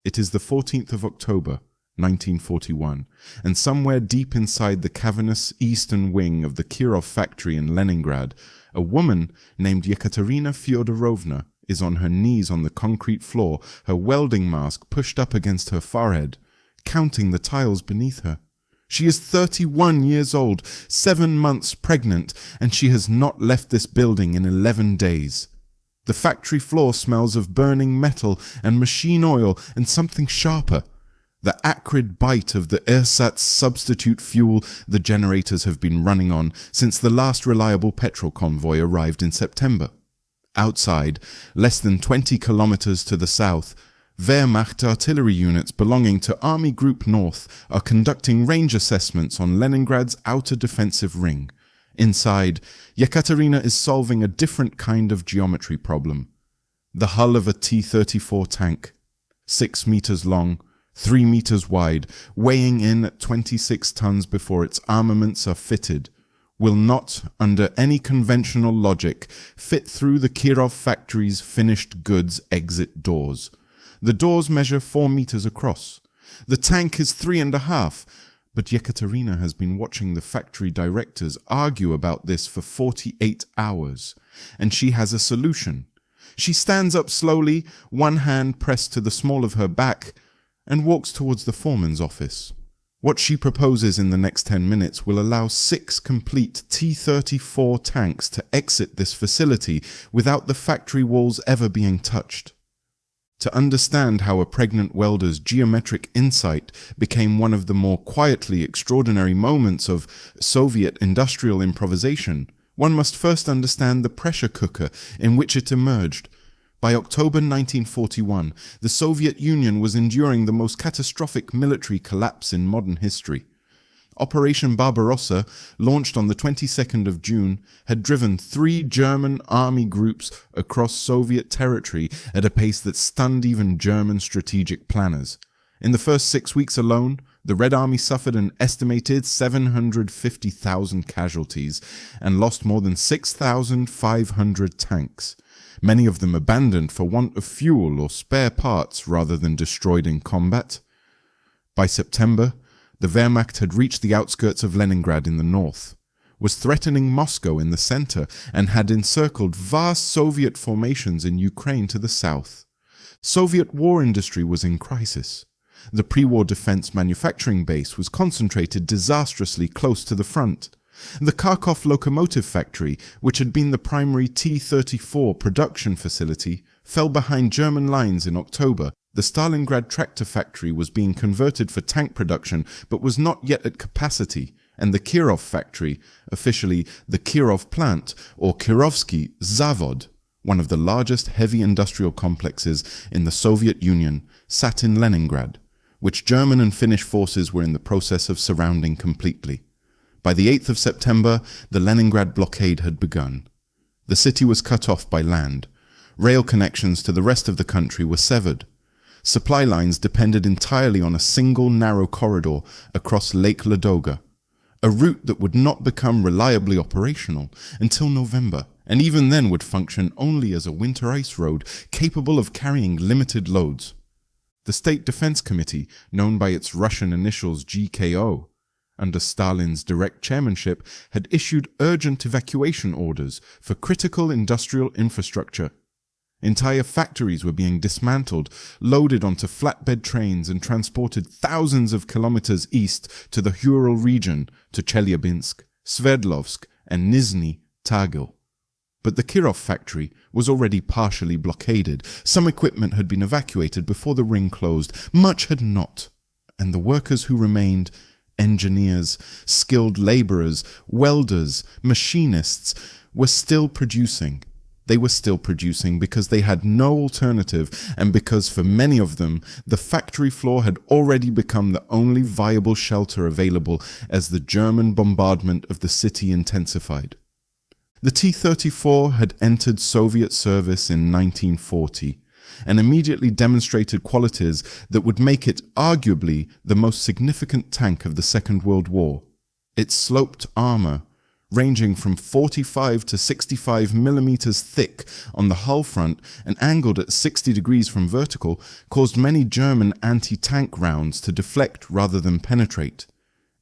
It is the 14th of October, 1941, and somewhere deep inside the cavernous eastern wing of the Kirov factory in Leningrad, a woman named Yekaterina Fyodorovna is on her knees on the concrete floor, her welding mask pushed up against her forehead, counting the tiles beneath her. She is 31 years old, 7 months pregnant, and she has not left this building in 11 days. The factory floor smells of burning metal and machine oil and something sharper. The acrid bite of the ersatz substitute fuel the generators have been running on since the last reliable petrol convoy arrived in September. Outside, less than 20 kilometers to the south, Wehrmacht artillery units belonging to Army Group North are conducting range assessments on Leningrad's outer defensive ring. Inside, Yekaterina is solving a different kind of geometry problem. The hull of a T34 tank, 6 meters long, 3 meters wide, weighing in at 26 tons before its armaments are fitted, will not, under any conventional logic, fit through the Kirov factory's finished goods exit doors. The doors measure 4 meters across. The tank is 3.5, but Yekaterina has been watching the factory directors argue about this for 48 hours, and she has a solution. She stands up slowly, one hand pressed to the small of her back, and walks towards the foreman's office. What she proposes in the next 10 minutes will allow 6 complete T34 tanks to exit this facility without the factory walls ever being touched. To understand how a pregnant welder's geometric insight became one of the more quietly extraordinary moments of Soviet industrial improvisation, one must first understand the pressure cooker in which it emerged. By October 1941, the Soviet Union was enduring the most catastrophic military collapse in modern history. Operation Barbarossa, launched on the 22nd of June, had driven 3 German army groups across Soviet territory at a pace that stunned even German strategic planners. In the first 6 weeks alone, the Red Army suffered an estimated 750,000 casualties and lost more than 6,500 tanks, many of them abandoned for want of fuel or spare parts rather than destroyed in combat. By September, the Wehrmacht had reached the outskirts of Leningrad in the north, was threatening Moscow in the center, and had encircled vast Soviet formations in Ukraine to the south. Soviet war industry was in crisis. The pre-war defense manufacturing base was concentrated disastrously close to the front. The Kharkov locomotive factory, which had been the primary T-34 production facility, fell behind German lines in October. The Stalingrad tractor factory was being converted for tank production but was not yet at capacity, and the Kirov factory, officially the Kirov plant or Kirovsky Zavod, one of the largest heavy industrial complexes in the Soviet Union, sat in Leningrad, which German and Finnish forces were in the process of surrounding completely. By the 8th of September, the Leningrad blockade had begun. The city was cut off by land. Rail connections to the rest of the country were severed. Supply lines depended entirely on a single narrow corridor across Lake Ladoga, a route that would not become reliably operational until November, and even then would function only as a winter ice road capable of carrying limited loads. The State Defense Committee, known by its Russian initials GKO, under Stalin's direct chairmanship, had issued urgent evacuation orders for critical industrial infrastructure. Entire factories were being dismantled, loaded onto flatbed trains and transported thousands of kilometers east to the Ural region, to Chelyabinsk, Sverdlovsk and Nizhny Tagil. But the Kirov factory was already partially blockaded. Some equipment had been evacuated before the ring closed, much had not, and the workers who remained, engineers, skilled laborers, welders, machinists, were still producing. They were still producing because they had no alternative, and because for many of them, the factory floor had already become the only viable shelter available as the German bombardment of the city intensified. The T-34 had entered Soviet service in 1940 and immediately demonstrated qualities that would make it arguably the most significant tank of the Second World War. Its sloped armor, ranging from 45 to 65 millimeters thick on the hull front and angled at 60 degrees from vertical, caused many German anti-tank rounds to deflect rather than penetrate.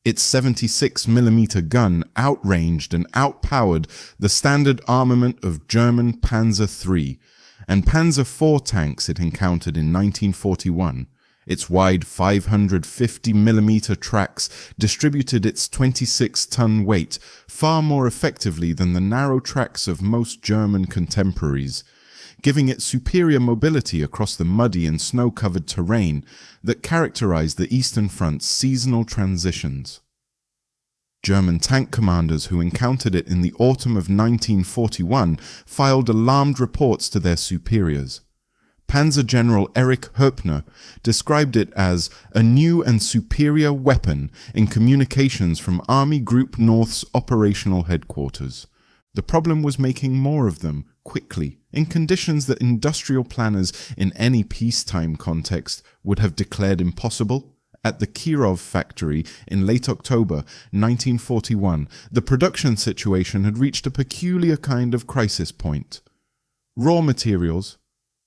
Its 76mm gun outranged and outpowered the standard armament of German Panzer III and Panzer IV tanks it encountered in 1941. Its wide 550mm tracks distributed its 26-ton weight far more effectively than the narrow tracks of most German contemporaries, giving it superior mobility across the muddy and snow-covered terrain that characterized the Eastern Front's seasonal transitions. German tank commanders who encountered it in the autumn of 1941 filed alarmed reports to their superiors. Panzer General Erich Höppner described it as a new and superior weapon in communications from Army Group North's operational headquarters. The problem was making more of them, quickly, in conditions that industrial planners in any peacetime context would have declared impossible. At the Kirov factory in late October 1941, the production situation had reached a peculiar kind of crisis point. Raw materials,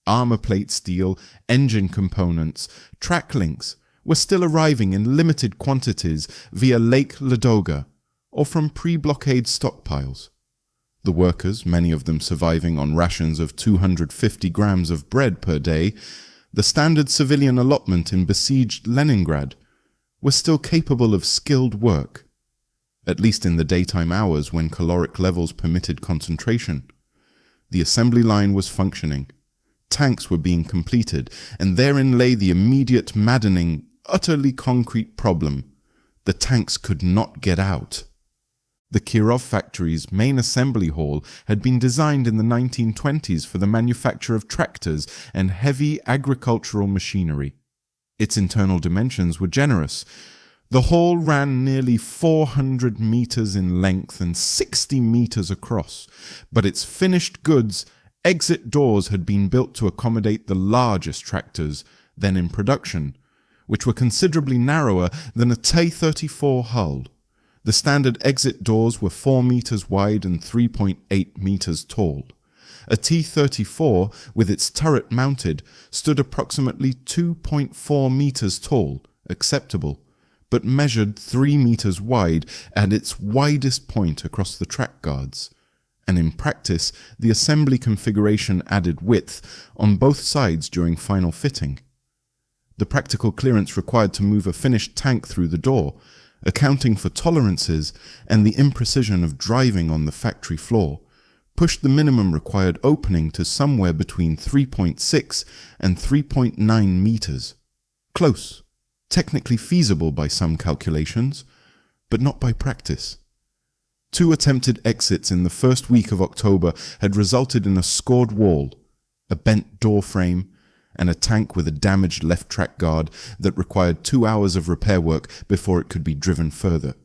armor plate steel, engine components, track links were still arriving in limited quantities via Lake Ladoga or from pre-blockade stockpiles. The workers, many of them surviving on rations of 250 grams of bread per day, the standard civilian allotment in besieged Leningrad, were still capable of skilled work, at least in the daytime hours when caloric levels permitted concentration. The assembly line was functioning. Tanks were being completed, and therein lay the immediate, maddening, utterly concrete problem. The tanks could not get out. The Kirov factory's main assembly hall had been designed in the 1920s for the manufacture of tractors and heavy agricultural machinery. Its internal dimensions were generous. The hall ran nearly 400 meters in length and 60 meters across, but its finished goods exit doors had been built to accommodate the largest tractors then in production, which were considerably narrower than a T34 hull. The standard exit doors were 4 meters wide and 3.8 meters tall. A T34, with its turret mounted, stood approximately 2.4 meters tall, acceptable, but measured 3 meters wide at its widest point across the track guards. And in practice, the assembly configuration added width on both sides during final fitting. The practical clearance required to move a finished tank through the door, accounting for tolerances and the imprecision of driving on the factory floor, pushed the minimum required opening to somewhere between 3.6 and 3.9 meters. Close, technically feasible by some calculations, but not by practice. 2 attempted exits in the first week of October had resulted in a scored wall, a bent door frame, and a tank with a damaged left track guard that required 2 hours of repair work before it could be driven further.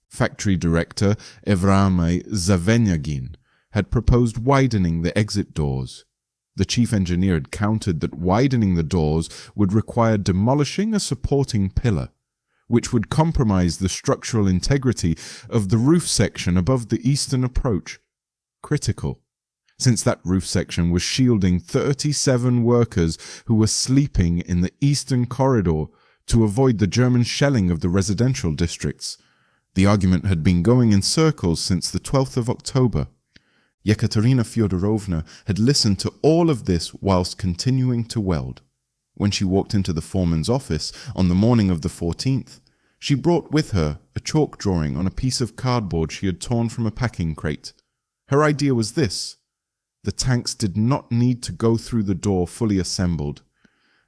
Factory director Evrame Zavenyagin had proposed widening the exit doors. The chief engineer had countered that widening the doors would require demolishing a supporting pillar, which would compromise the structural integrity of the roof section above the eastern approach. Critical, since that roof section was shielding 37 workers who were sleeping in the eastern corridor to avoid the German shelling of the residential districts. The argument had been going in circles since the 12th of October. Yekaterina Fyodorovna had listened to all of this whilst continuing to weld. When she walked into the foreman's office on the morning of the 14th, she brought with her a chalk drawing on a piece of cardboard she had torn from a packing crate. Her idea was this: the tanks did not need to go through the door fully assembled.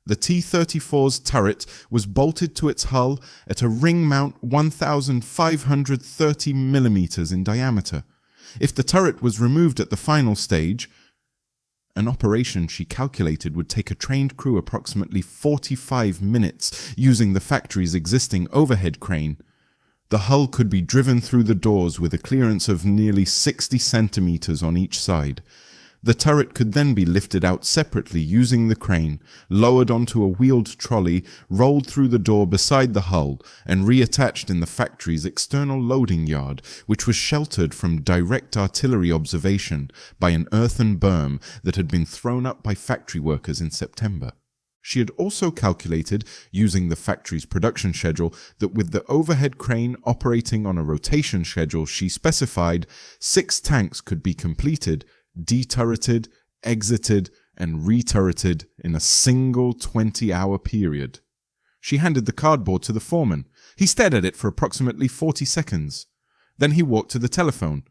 The T34's turret was bolted to its hull at a ring mount 1,530 millimeters in diameter. If the turret was removed at the final stage, an operation she calculated would take a trained crew approximately 45 minutes using the factory's existing overhead crane, the hull could be driven through the doors with a clearance of nearly 60 centimeters on each side. The turret could then be lifted out separately using the crane, lowered onto a wheeled trolley, rolled through the door beside the hull, and reattached in the factory's external loading yard, which was sheltered from direct artillery observation by an earthen berm that had been thrown up by factory workers in September. She had also calculated, using the factory's production schedule, that with the overhead crane operating on a rotation schedule she specified, 6 tanks could be completed, deturreted, exited, and returreted in a single 20-hour period. She handed the cardboard to the foreman. He stared at it for approximately 40 seconds. Then he walked to the telephone.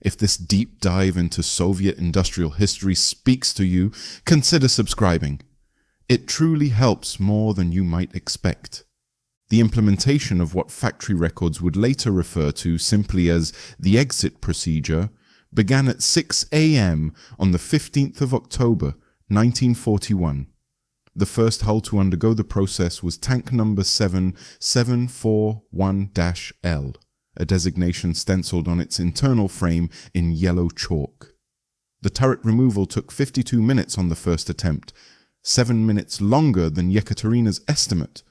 If this deep dive into Soviet industrial history speaks to you, consider subscribing. It truly helps more than you might expect. The implementation of what factory records would later refer to simply as the exit procedure began at 6 a.m. on the 15th of October, 1941. The first hull to undergo the process was tank number 7741-L, a designation stenciled on its internal frame in yellow chalk. The turret removal took 52 minutes on the first attempt, 7 minutes longer than Yekaterina's estimate,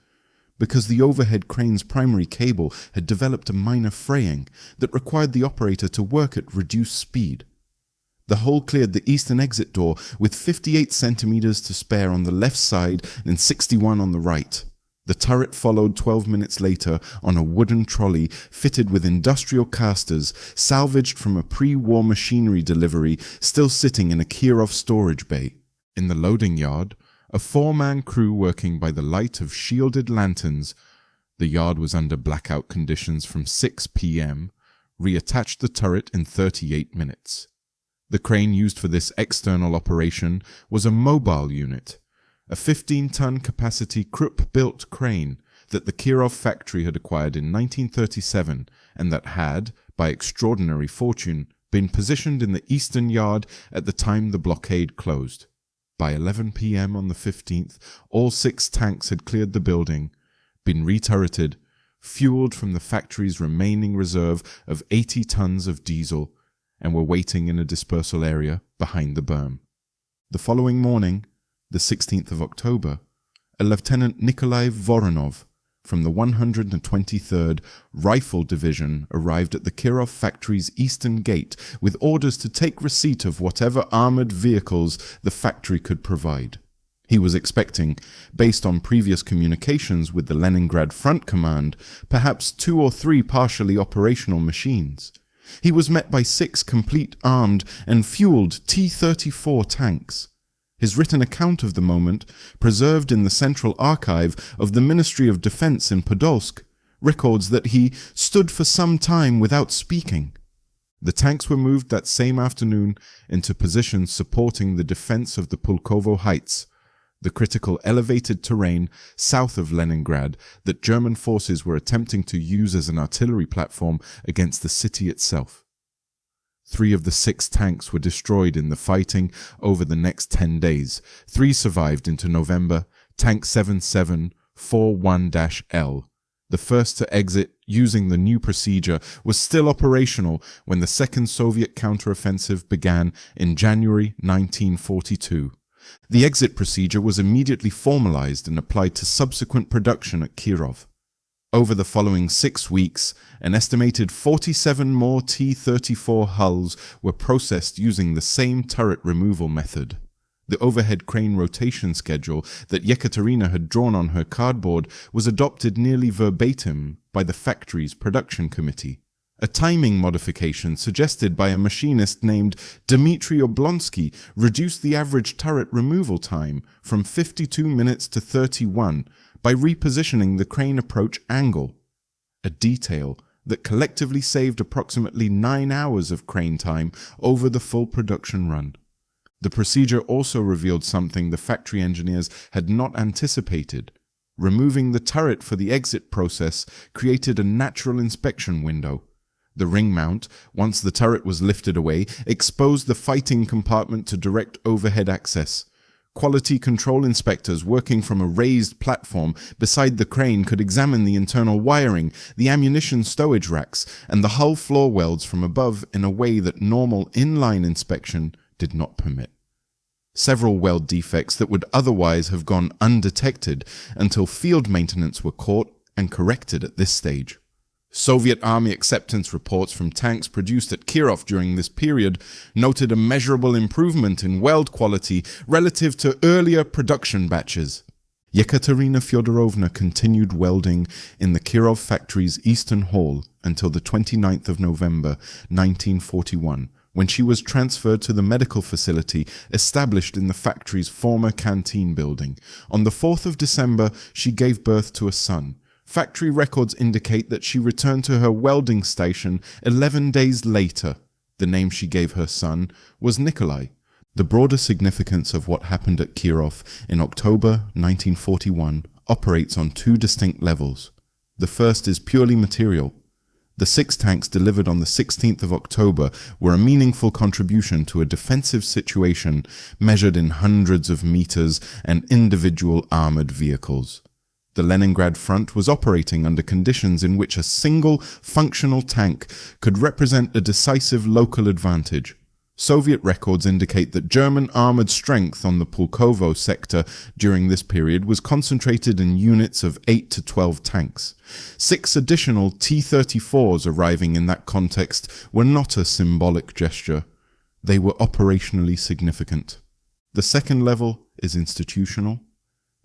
because the overhead crane's primary cable had developed a minor fraying that required the operator to work at reduced speed. The hole cleared the eastern exit door with 58 centimeters to spare on the left side and 61 on the right. The turret followed 12 minutes later on a wooden trolley fitted with industrial casters salvaged from a pre-war machinery delivery still sitting in a Kirov storage bay. In the loading yard, a 4-man crew working by the light of shielded lanterns, the yard was under blackout conditions from 6 p.m., reattached the turret in 38 minutes. The crane used for this external operation was a mobile unit, a 15-ton capacity Krupp-built crane that the Kirov factory had acquired in 1937 and that had, by extraordinary fortune, been positioned in the eastern yard at the time the blockade closed. By 11 p.m. on the 15th, all 6 tanks had cleared the building, been returreted, fueled from the factory's remaining reserve of 80 tons of diesel, and were waiting in a dispersal area behind the berm. The following morning, the 16th of October, a Lieutenant Nikolai Voronov from the 123rd Rifle Division arrived at the Kirov factory's eastern gate with orders to take receipt of whatever armored vehicles the factory could provide. He was expecting, based on previous communications with the Leningrad Front Command, perhaps 2 or 3 partially operational machines. He was met by 6 complete armed and fueled T34 tanks. His written account of the moment, preserved in the Central Archive of the Ministry of Defense in Podolsk, records that he stood for some time without speaking. The tanks were moved that same afternoon into positions supporting the defense of the Pulkovo Heights, the critical elevated terrain south of Leningrad that German forces were attempting to use as an artillery platform against the city itself. 3 of the 6 tanks were destroyed in the fighting over the next 10 days. 3 survived into November. Tank 7741-L, the first to exit using the new procedure, was still operational when the Second Soviet counteroffensive began in January 1942. The exit procedure was immediately formalized and applied to subsequent production at Kirov. Over the following 6 weeks, an estimated 47 more T-34 hulls were processed using the same turret removal method. The overhead crane rotation schedule that Yekaterina had drawn on her cardboard was adopted nearly verbatim by the factory's production committee. A timing modification suggested by a machinist named Dmitry Oblonsky reduced the average turret removal time from 52 minutes to 31 by repositioning the crane approach angle, a detail that collectively saved approximately 9 hours of crane time over the full production run. The procedure also revealed something the factory engineers had not anticipated. Removing the turret for the exit process created a natural inspection window. The ring mount, once the turret was lifted away, exposed the fighting compartment to direct overhead access. Quality control inspectors working from a raised platform beside the crane could examine the internal wiring, the ammunition stowage racks, and the hull floor welds from above in a way that normal inline inspection did not permit. Several weld defects that would otherwise have gone undetected until field maintenance were caught and corrected at this stage. Soviet Army acceptance reports from tanks produced at Kirov during this period noted a measurable improvement in weld quality relative to earlier production batches. Yekaterina Fyodorovna continued welding in the Kirov factory's Eastern Hall until the 29th of November 1941, when she was transferred to the medical facility established in the factory's former canteen building. On the 4th of December, she gave birth to a son. Factory records indicate that she returned to her welding station 11 days later. The name she gave her son was Nikolai. The broader significance of what happened at Kirov in October 1941 operates on two distinct levels. The first is purely material. The 6 tanks delivered on the 16th of October were a meaningful contribution to a defensive situation measured in hundreds of meters and individual armored vehicles. The Leningrad front was operating under conditions in which a single functional tank could represent a decisive local advantage. Soviet records indicate that German armored strength on the Pulkovo sector during this period was concentrated in units of 8 to 12 tanks. 6 additional T34s arriving in that context were not a symbolic gesture. They were operationally significant. The second level is institutional.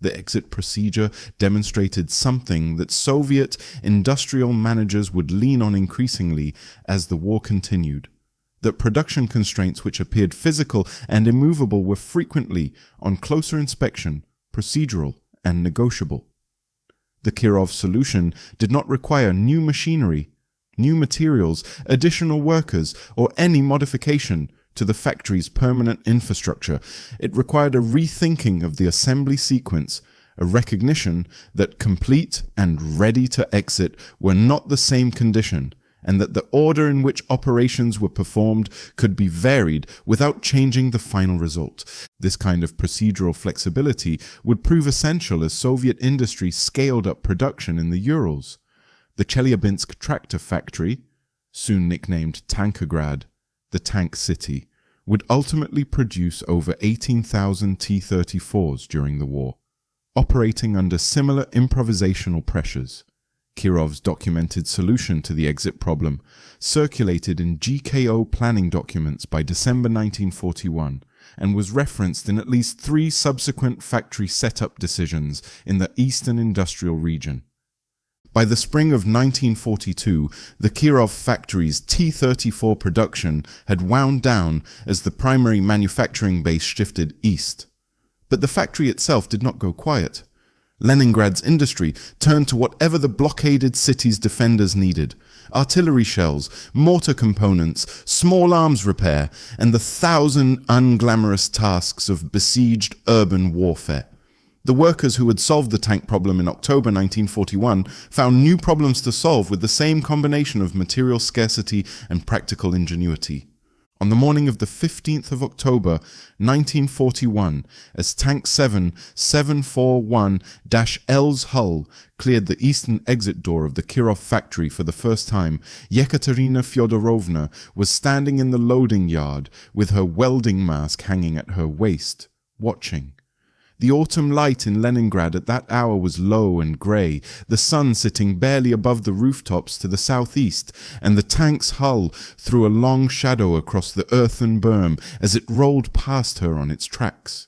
The exit procedure demonstrated something that Soviet industrial managers would lean on increasingly as the war continued. That production constraints which appeared physical and immovable were frequently, on closer inspection, procedural and negotiable. The Kirov solution did not require new machinery, new materials, additional workers, or any modification to the factory's permanent infrastructure. It required a rethinking of the assembly sequence, a recognition that complete and ready to exit were not the same condition, and that the order in which operations were performed could be varied without changing the final result. This kind of procedural flexibility would prove essential as Soviet industry scaled up production in the Urals. The Chelyabinsk tractor factory, soon nicknamed Tankergrad, the tank city, would ultimately produce over 18,000 T34s during the war, operating under similar improvisational pressures. Kirov's documented solution to the exit problem circulated in GKO planning documents by December 1941 and was referenced in at least 3 subsequent factory setup decisions in the Eastern Industrial Region. By the spring of 1942, the Kirov factory's T34 production had wound down as the primary manufacturing base shifted east. But the factory itself did not go quiet. Leningrad's industry turned to whatever the blockaded city's defenders needed: artillery shells, mortar components, small arms repair, and the 1,000 unglamorous tasks of besieged urban warfare. The workers who had solved the tank problem in October 1941 found new problems to solve with the same combination of material scarcity and practical ingenuity. On the morning of the 15th of October 1941, as Tank 741-L's hull cleared the eastern exit door of the Kirov factory for the first time, Yekaterina Fyodorovna was standing in the loading yard with her welding mask hanging at her waist, watching. The autumn light in Leningrad at that hour was low and grey, the sun sitting barely above the rooftops to the southeast, and the tank's hull threw a long shadow across the earthen berm as it rolled past her on its tracks.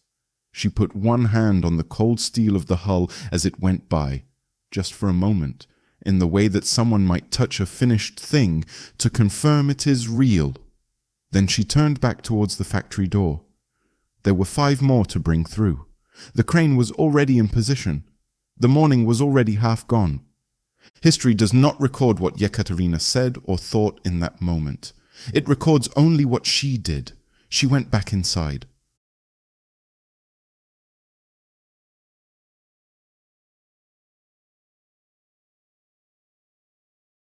She put one hand on the cold steel of the hull as it went by, just for a moment, in the way that someone might touch a finished thing to confirm it is real. Then she turned back towards the factory door. There were 5 more to bring through. The crane was already in position. The morning was already half gone. History does not record what Yekaterina said or thought in that moment. It records only what she did. She went back inside.